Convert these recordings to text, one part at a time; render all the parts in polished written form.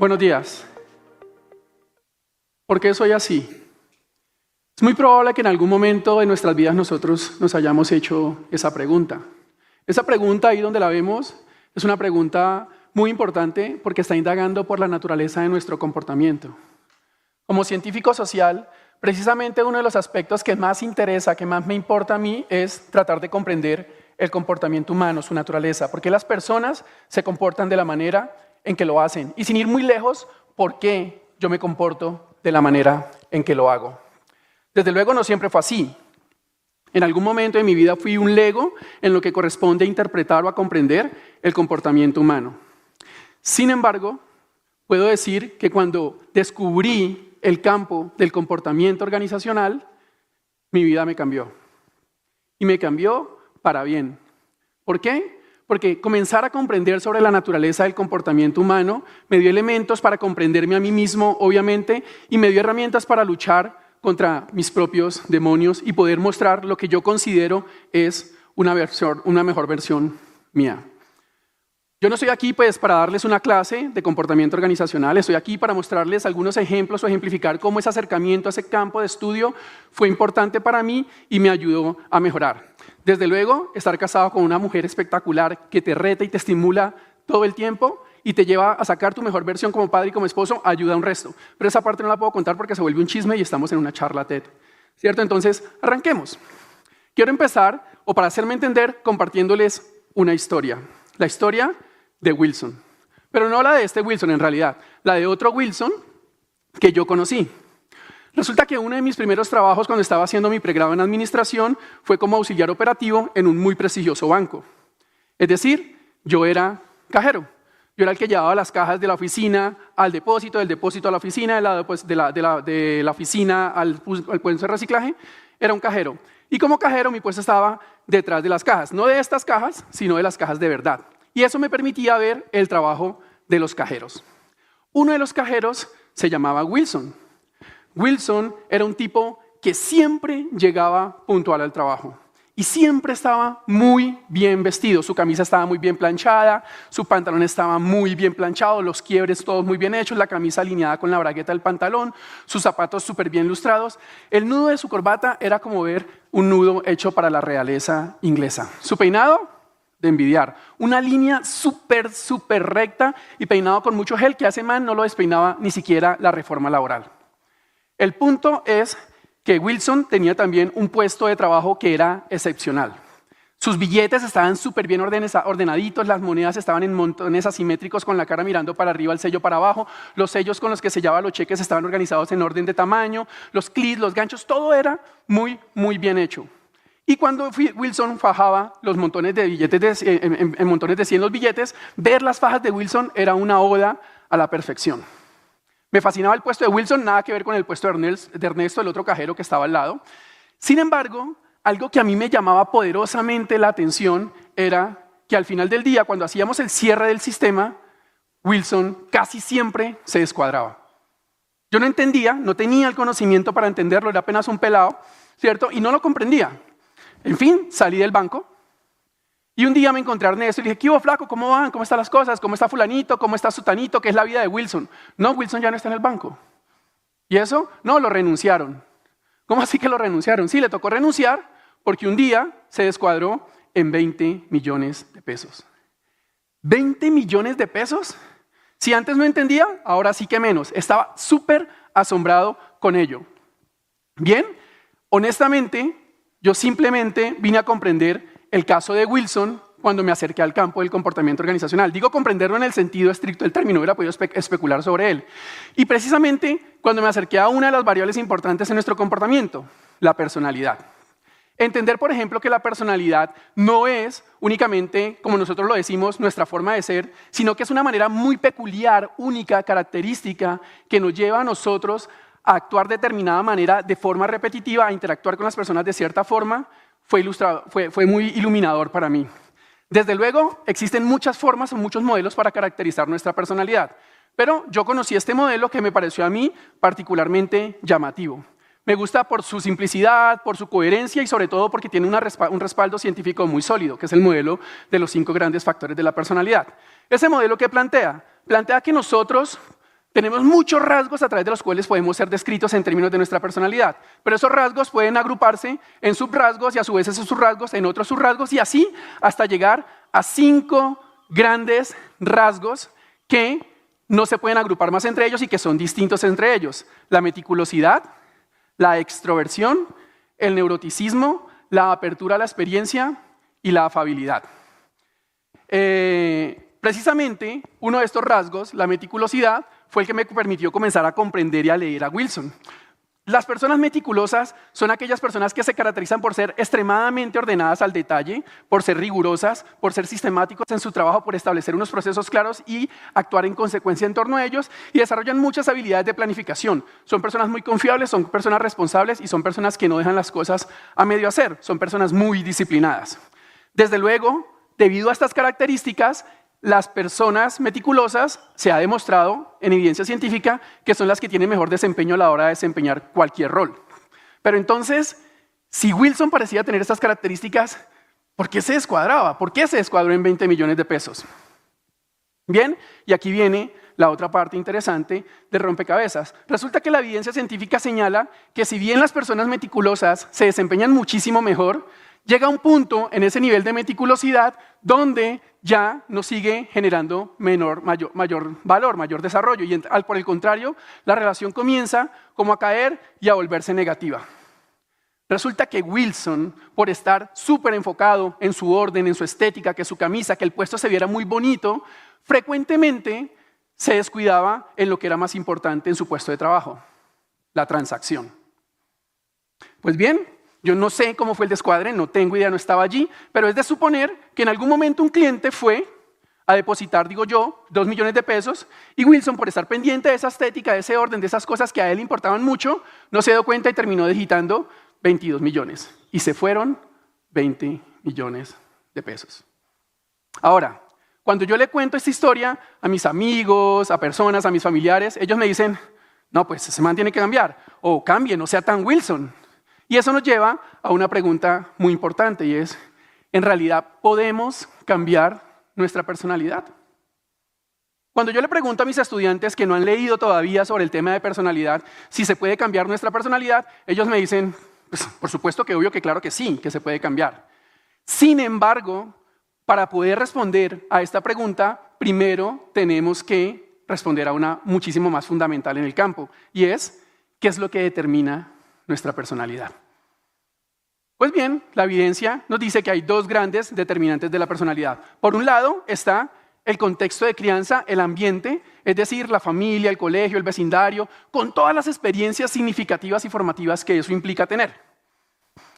Buenos días. ¿Por qué soy así? Es muy probable que en algún momento de nuestras vidas nosotros nos hayamos hecho esa pregunta. Esa pregunta, ahí donde la vemos, es una pregunta muy importante porque está indagando por la naturaleza de nuestro comportamiento. Como científico social, precisamente uno de los aspectos que más interesa, que más me importa a mí, es tratar de comprender el comportamiento humano, su naturaleza, porque las personas se comportan de la manera en que lo hacen. Y sin ir muy lejos, ¿por qué yo me comporto de la manera en que lo hago? Desde luego no siempre fue así. En algún momento de mi vida fui un lego en lo que corresponde a interpretar o a comprender el comportamiento humano. Sin embargo, puedo decir que cuando descubrí el campo del comportamiento organizacional, mi vida me cambió. Y me cambió para bien. ¿Por qué? Porque comenzar a comprender sobre la naturaleza del comportamiento humano me dio elementos para comprenderme a mí mismo, obviamente, y me dio herramientas para luchar contra mis propios demonios y poder mostrar lo que yo considero es una mejor versión mía. Yo no estoy aquí pues para darles una clase de comportamiento organizacional, estoy aquí para mostrarles algunos ejemplos o ejemplificar cómo ese acercamiento a ese campo de estudio fue importante para mí y me ayudó a mejorar. Desde luego, estar casado con una mujer espectacular que te reta y te estimula todo el tiempo y te lleva a sacar tu mejor versión como padre y como esposo, ayuda un resto. Pero esa parte no la puedo contar porque se vuelve un chisme y estamos en una charla TED. ¿Cierto? Entonces, arranquemos. Quiero empezar, o para hacerme entender, compartiéndoles una historia. La historia de Wilson. Pero no la de este Wilson en realidad, la de otro Wilson que yo conocí. Resulta que uno de mis primeros trabajos cuando estaba haciendo mi pregrado en administración fue como auxiliar operativo en un muy prestigioso banco. Es decir, yo era cajero. Yo era el que llevaba las cajas de la oficina al depósito, del depósito a la oficina, de la oficina al puesto de reciclaje. Era un cajero. Y como cajero mi puesto estaba detrás de las cajas. No de estas cajas, sino de las cajas de verdad. Y eso me permitía ver el trabajo de los cajeros. Uno de los cajeros se llamaba Wilson. Wilson era un tipo que siempre llegaba puntual al trabajo y siempre estaba muy bien vestido. Su camisa estaba muy bien planchada, su pantalón estaba muy bien planchado, los quiebres todos muy bien hechos, la camisa alineada con la bragueta del pantalón, sus zapatos súper bien lustrados. El nudo de su corbata era como ver un nudo hecho para la realeza inglesa. Su peinado, de envidiar. Una línea súper recta y peinado con mucho gel que a ese man no lo despeinaba ni siquiera la reforma laboral. El punto es que Wilson tenía también un puesto de trabajo que era excepcional. Sus billetes estaban súper bien ordenaditos, las monedas estaban en montones asimétricos con la cara mirando para arriba, el sello para abajo, los sellos con los que sellaba los cheques estaban organizados en orden de tamaño, los clips, los ganchos, todo era muy bien hecho. Y cuando Wilson fajaba los montones de billetes, en montones de 100 los billetes, ver las fajas de Wilson era una oda a la perfección. Me fascinaba el puesto de Wilson, nada que ver con el puesto de Ernesto, el otro cajero que estaba al lado. Sin embargo, algo que a mí me llamaba poderosamente la atención era que al final del día, cuando hacíamos el cierre del sistema, Wilson casi siempre se descuadraba. Yo no entendía, no tenía el conocimiento para entenderlo, era apenas un pelado, ¿cierto? Y no lo comprendía. En fin, salí del banco. Y un día me encontré a Ernesto y le dije, ¿qué hubo, flaco? ¿Cómo van? ¿Cómo están las cosas? ¿Cómo está fulanito? ¿Cómo está sutanito? ¿Qué es la vida de Wilson? No, Wilson ya no está en el banco. ¿Y eso? No, lo renunciaron. ¿Cómo así que lo renunciaron? Sí, le tocó renunciar porque un día se descuadró en 20 millones de pesos. ¿20 millones de pesos? Si antes no entendía, ahora sí que menos. Estaba súper asombrado con ello. Bien, honestamente, yo simplemente vine a comprender el caso de Wilson cuando me acerqué al campo del comportamiento organizacional. Digo comprenderlo en el sentido estricto del término, hubiera podido especular sobre él. Y precisamente cuando me acerqué a una de las variables importantes en nuestro comportamiento, la personalidad. Entender, por ejemplo, que la personalidad no es únicamente, como nosotros lo decimos, nuestra forma de ser, sino que es una manera muy peculiar, única, característica, que nos lleva a nosotros a actuar de determinada manera, de forma repetitiva, a interactuar con las personas de cierta forma. Fue muy iluminador para mí. Desde luego, existen muchas formas o muchos modelos para caracterizar nuestra personalidad, pero yo conocí este modelo que me pareció a mí particularmente llamativo. Me gusta por su simplicidad, por su coherencia y sobre todo porque tiene un respaldo científico muy sólido, que es el modelo de los 5 grandes factores de la personalidad. Ese modelo que plantea que nosotros tenemos muchos rasgos a través de los cuales podemos ser descritos en términos de nuestra personalidad, pero esos rasgos pueden agruparse en subrasgos y a su vez esos subrasgos en otros subrasgos y así hasta llegar a 5 grandes rasgos que no se pueden agrupar más entre ellos y que son distintos entre ellos. La meticulosidad, la extroversión, el neuroticismo, la apertura a la experiencia y la afabilidad. Precisamente uno de estos rasgos, la meticulosidad, fue el que me permitió comenzar a comprender y a leer a Wilson. Las personas meticulosas son aquellas personas que se caracterizan por ser extremadamente ordenadas al detalle, por ser rigurosas, por ser sistemáticos en su trabajo, por establecer unos procesos claros y actuar en consecuencia en torno a ellos, y desarrollan muchas habilidades de planificación. Son personas muy confiables, son personas responsables y son personas que no dejan las cosas a medio hacer. Son personas muy disciplinadas. Desde luego, debido a estas características, las personas meticulosas se ha demostrado en evidencia científica que son las que tienen mejor desempeño a la hora de desempeñar cualquier rol. Pero entonces, si Wilson parecía tener estas características, ¿por qué se descuadraba? ¿Por qué se descuadró en 20 millones de pesos? Bien, y aquí viene la otra parte interesante del rompecabezas. Resulta que la evidencia científica señala que si bien las personas meticulosas se desempeñan muchísimo mejor, llega un punto en ese nivel de meticulosidad donde ya no sigue generando mayor valor, mayor desarrollo. Y por el contrario, la relación comienza como a caer y a volverse negativa. Resulta que Wilson, por estar súper enfocado en su orden, en su estética, que su camisa, que el puesto se viera muy bonito, frecuentemente se descuidaba en lo que era más importante en su puesto de trabajo, la transacción. Pues bien, yo no sé cómo fue el descuadre, no tengo idea, no estaba allí, pero es de suponer que en algún momento un cliente fue a depositar, digo yo, 2 millones de pesos y Wilson, por estar pendiente de esa estética, de ese orden, de esas cosas que a él le importaban mucho, no se dio cuenta y terminó digitando 22 millones. Y se fueron 20 millones de pesos. Ahora, cuando yo le cuento esta historia a mis amigos, a personas, a mis familiares, ellos me dicen, no, pues ese man tiene que cambiar, o cambie, no sea tan Wilson. Y eso nos lleva a una pregunta muy importante y es, ¿en realidad podemos cambiar nuestra personalidad? Cuando yo le pregunto a mis estudiantes que no han leído todavía sobre el tema de personalidad, si se puede cambiar nuestra personalidad, ellos me dicen, pues, por supuesto que obvio que claro que sí, que se puede cambiar. Sin embargo, para poder responder a esta pregunta, primero tenemos que responder a una muchísimo más fundamental en el campo y es, ¿qué es lo que determina nuestra personalidad? Pues bien, la evidencia nos dice que hay 2 grandes determinantes de la personalidad. Por un lado está el contexto de crianza, el ambiente, es decir, la familia, el colegio, el vecindario, con todas las experiencias significativas y formativas que eso implica tener.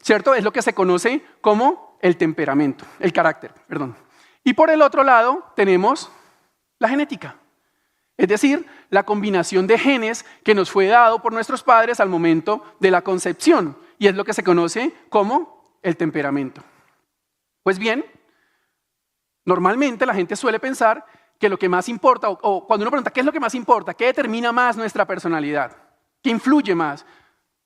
¿Cierto? Es lo que se conoce como el temperamento, el carácter, perdón. Y por el otro lado tenemos la genética. Es decir, la combinación de genes que nos fue dado por nuestros padres al momento de la concepción. Y es lo que se conoce como el temperamento. Pues bien, normalmente la gente suele pensar que lo que más importa, o cuando uno pregunta, ¿qué es lo que más importa? ¿Qué determina más nuestra personalidad? ¿Qué influye más?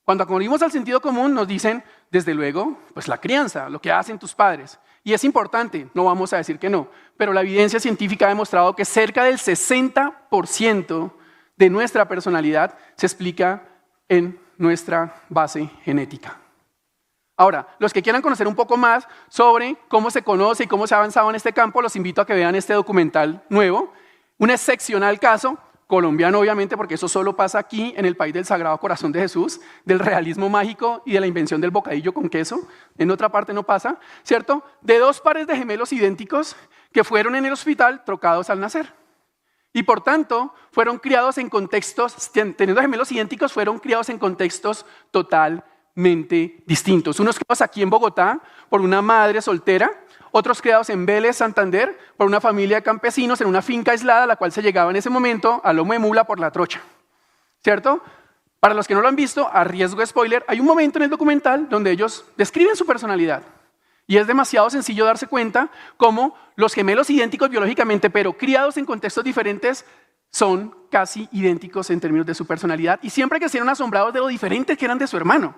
Cuando acudimos al sentido común nos dicen, desde luego, pues la crianza, lo que hacen tus padres. Y es importante, no vamos a decir que no, pero la evidencia científica ha demostrado que cerca del 60% de nuestra personalidad se explica en nuestra base genética. Ahora, los que quieran conocer un poco más sobre cómo se conoce y cómo se ha avanzado en este campo, los invito a que vean este documental nuevo, un excepcional caso, colombiano obviamente, porque eso solo pasa aquí en el país del Sagrado Corazón de Jesús, del realismo mágico y de la invención del bocadillo con queso, en otra parte no pasa, ¿cierto? De 2 pares de gemelos idénticos que fueron en el hospital trocados al nacer. Y por tanto, fueron criados en contextos, teniendo gemelos idénticos, fueron criados en contextos totalmente distintos. Unos criados aquí en Bogotá por una madre soltera, otros criados en Vélez, Santander, por una familia de campesinos en una finca aislada a la cual se llegaba en ese momento a lomo de mula por la trocha. ¿Cierto? Para los que no lo han visto, a riesgo de spoiler, hay un momento en el documental donde ellos describen su personalidad. Y es demasiado sencillo darse cuenta cómo los gemelos idénticos biológicamente, pero criados en contextos diferentes, son casi idénticos en términos de su personalidad. Y siempre que estuvieron asombrados de lo diferentes que eran de su hermano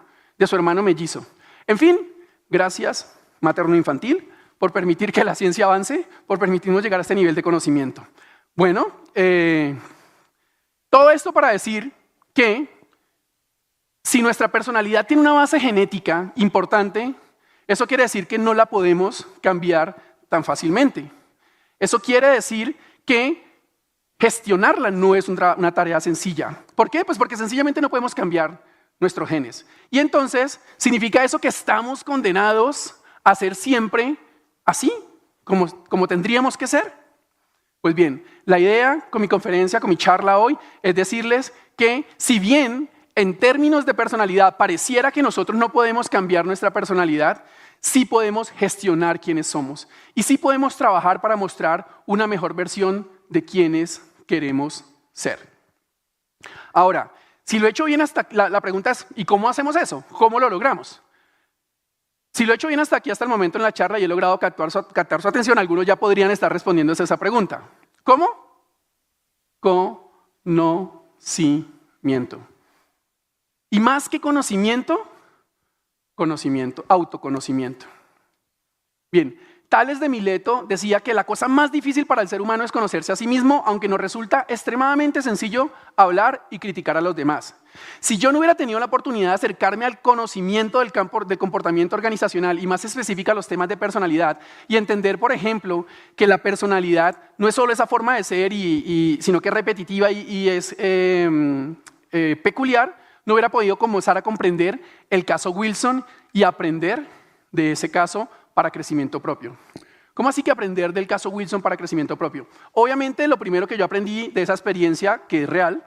mellizo. En fin, gracias, materno-infantil, por permitir que la ciencia avance, por permitirnos llegar a este nivel de conocimiento. Bueno, Todo esto para decir que si nuestra personalidad tiene una base genética importante, eso quiere decir que no la podemos cambiar tan fácilmente. Eso quiere decir que gestionarla no es una tarea sencilla. ¿Por qué? Pues porque sencillamente no podemos cambiar nuestros genes. Y entonces, ¿significa eso que estamos condenados a ser siempre así, como tendríamos que ser? Pues bien, la idea con mi conferencia, con mi charla hoy, es decirles que si bien en términos de personalidad pareciera que nosotros no podemos cambiar nuestra personalidad, sí podemos gestionar quiénes somos y sí podemos trabajar para mostrar una mejor versión de quienes queremos ser. Ahora, si lo he hecho bien hasta la pregunta es, ¿y cómo hacemos eso? ¿Cómo lo logramos? Si lo he hecho bien hasta aquí, hasta el momento en la charla y he logrado captar su atención, algunos ya podrían estar respondiéndose a esa pregunta. ¿Cómo? Conocimiento. Y más que conocimiento, autoconocimiento. Bien, Tales de Mileto decía que la cosa más difícil para el ser humano es conocerse a sí mismo, aunque nos resulta extremadamente sencillo hablar y criticar a los demás. Si yo no hubiera tenido la oportunidad de acercarme al conocimiento del campo de comportamiento organizacional y más específica a los temas de personalidad y entender, por ejemplo, que la personalidad no es solo esa forma de ser, sino que es repetitiva y es peculiar, no hubiera podido comenzar a comprender el caso Wilson y aprender de ese caso para crecimiento propio. ¿Cómo así que aprender del caso Wilson para crecimiento propio? Obviamente lo primero que yo aprendí de esa experiencia, que es real,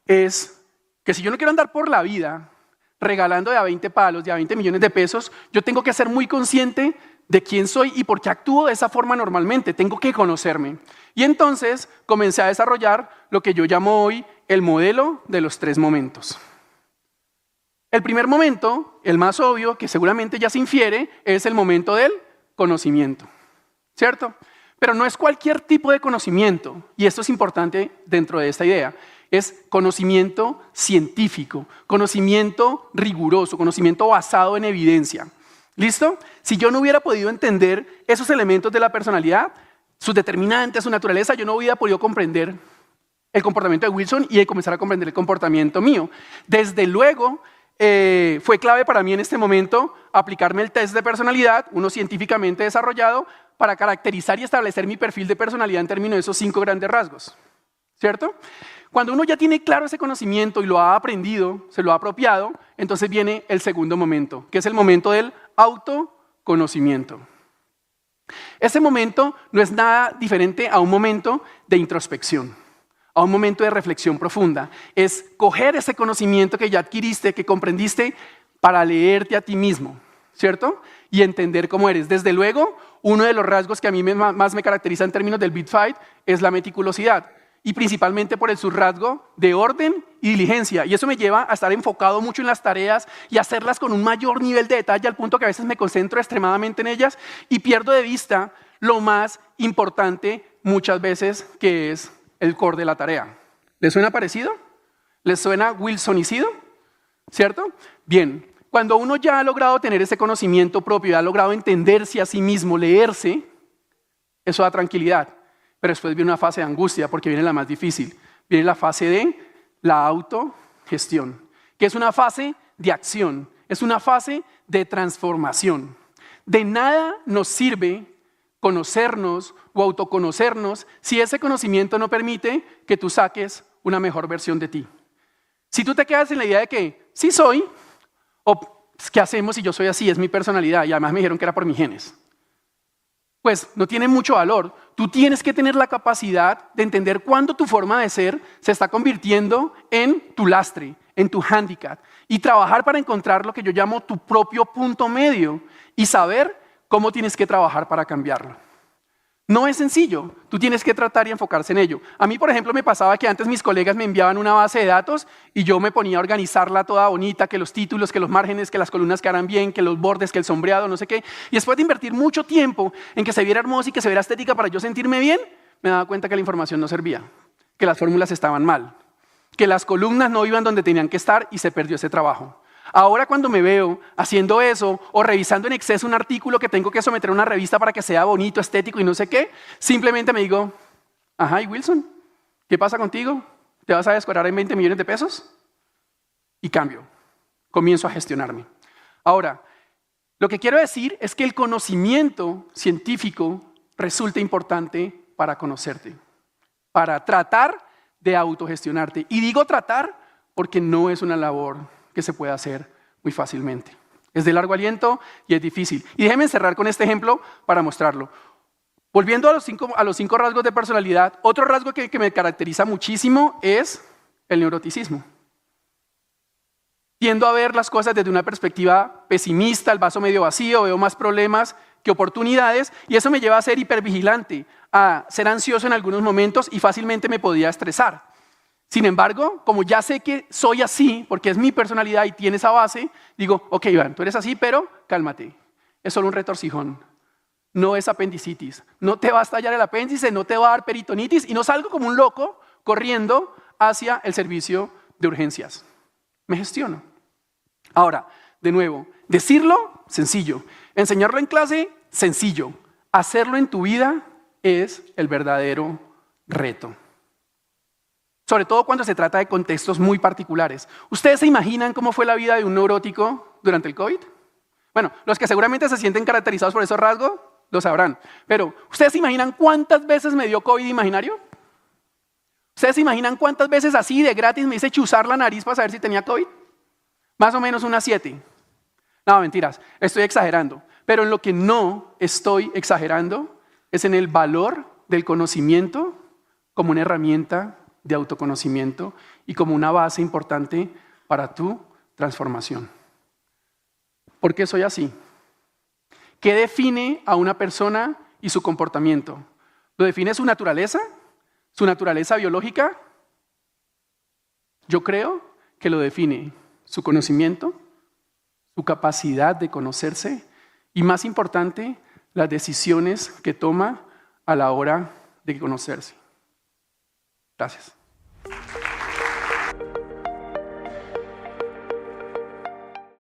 es que si yo no quiero andar por la vida regalando de a 20 palos, de a 20 millones de pesos, yo tengo que ser muy consciente de quién soy y por qué actúo de esa forma normalmente. Tengo que conocerme. Y entonces comencé a desarrollar lo que yo llamo hoy el modelo de los 3 momentos. El primer momento, el más obvio, que seguramente ya se infiere, es el momento del conocimiento, ¿cierto? Pero no es cualquier tipo de conocimiento, y esto es importante dentro de esta idea, es conocimiento científico, conocimiento riguroso, conocimiento basado en evidencia. ¿Listo? Si yo no hubiera podido entender esos elementos de la personalidad, sus determinantes, su naturaleza, yo no hubiera podido comprender el comportamiento de Wilson y comenzar a comprender el comportamiento mío. Desde luego, fue clave para mí en este momento aplicarme el test de personalidad, uno científicamente desarrollado, para caracterizar y establecer mi perfil de personalidad en términos de esos 5 grandes rasgos, ¿cierto? Cuando uno ya tiene claro ese conocimiento y lo ha aprendido, se lo ha apropiado, entonces viene el segundo momento, que es el momento del autoconocimiento. Ese momento no es nada diferente a un momento de introspección, a un momento de reflexión profunda. Es coger ese conocimiento que ya adquiriste, que comprendiste, para leerte a ti mismo, ¿cierto? Y entender cómo eres. Desde luego, uno de los rasgos que a mí más me caracteriza en términos del Big Five es la meticulosidad. Y principalmente por el subrasgo de orden y diligencia. Y eso me lleva a estar enfocado mucho en las tareas y hacerlas con un mayor nivel de detalle, al punto que a veces me concentro extremadamente en ellas y pierdo de vista lo más importante muchas veces, que es el core de la tarea. ¿Les suena parecido? ¿Les suena wilsonicido? ¿Cierto? Bien, cuando uno ya ha logrado tener ese conocimiento propio, ha logrado entenderse a sí mismo, leerse, eso da tranquilidad. Pero después viene una fase de angustia, porque viene la más difícil. Viene la fase de la autogestión, que es una fase de acción, es una fase de transformación. De nada nos sirve conocernos o autoconocernos si ese conocimiento no permite que tú saques una mejor versión de ti. Si tú te quedas en la idea de que sí soy, o ¿qué hacemos si yo soy así? Es mi personalidad y además me dijeron que era por mis genes. Pues no tiene mucho valor. Tú tienes que tener la capacidad de entender cuándo tu forma de ser se está convirtiendo en tu lastre, en tu hándicap, y trabajar para encontrar lo que yo llamo tu propio punto medio y saber cómo tienes que trabajar para cambiarlo. No es sencillo, tú tienes que tratar y enfocarse en ello. A mí, por ejemplo, me pasaba que antes mis colegas me enviaban una base de datos y yo me ponía a organizarla toda bonita, que los títulos, que los márgenes, que las columnas quedaran bien, que los bordes, que el sombreado, no sé qué. Y después de invertir mucho tiempo en que se viera hermoso y que se viera estética para yo sentirme bien, me daba cuenta que la información no servía, que las fórmulas estaban mal, que las columnas no iban donde tenían que estar y se perdió ese trabajo. Ahora cuando me veo haciendo eso o revisando en exceso un artículo que tengo que someter a una revista para que sea bonito, estético y no sé qué, simplemente me digo, ajá, ¿y Wilson? ¿Qué pasa contigo? ¿Te vas a descuadrar en 20 millones de pesos? Y cambio, comienzo a gestionarme. Ahora, lo que quiero decir es que el conocimiento científico resulta importante para conocerte, para tratar de autogestionarte. Y digo tratar porque no es una labor que se pueda hacer muy fácilmente. Es de largo aliento y es difícil. Y déjenme cerrar con este ejemplo para mostrarlo. Volviendo a los cinco rasgos de personalidad, otro rasgo que me caracteriza muchísimo es el neuroticismo. Tiendo a ver las cosas desde una perspectiva pesimista, el vaso medio vacío, veo más problemas que oportunidades y eso me lleva a ser hipervigilante, a ser ansioso en algunos momentos y fácilmente me podía estresar. Sin embargo, como ya sé que soy así, porque es mi personalidad y tiene esa base, digo, ok, Iván, tú eres así, pero cálmate, es solo un retorcijón, no es apendicitis, no te va a estallar el apéndice, no te va a dar peritonitis y no salgo como un loco corriendo hacia el servicio de urgencias. Me gestiono. Ahora, de nuevo, decirlo, sencillo. Enseñarlo en clase, sencillo. Hacerlo en tu vida es el verdadero reto. Sobre todo cuando se trata de contextos muy particulares. ¿Ustedes se imaginan cómo fue la vida de un neurótico durante el COVID? Bueno, los que seguramente se sienten caracterizados por esos rasgos, lo sabrán. Pero, ¿ustedes se imaginan cuántas veces me dio COVID imaginario? ¿Ustedes se imaginan cuántas veces así de gratis me hice chuzar la nariz para saber si tenía COVID? Más o menos unas 7. No, mentiras, estoy exagerando. Pero en lo que no estoy exagerando es en el valor del conocimiento como una herramienta de autoconocimiento y como una base importante para tu transformación. ¿Por qué soy así? ¿Qué define a una persona y su comportamiento? ¿Lo define su naturaleza? ¿Su naturaleza biológica? Yo creo que lo define su conocimiento, su capacidad de conocerse y, más importante, las decisiones que toma a la hora de conocerse. Gracias.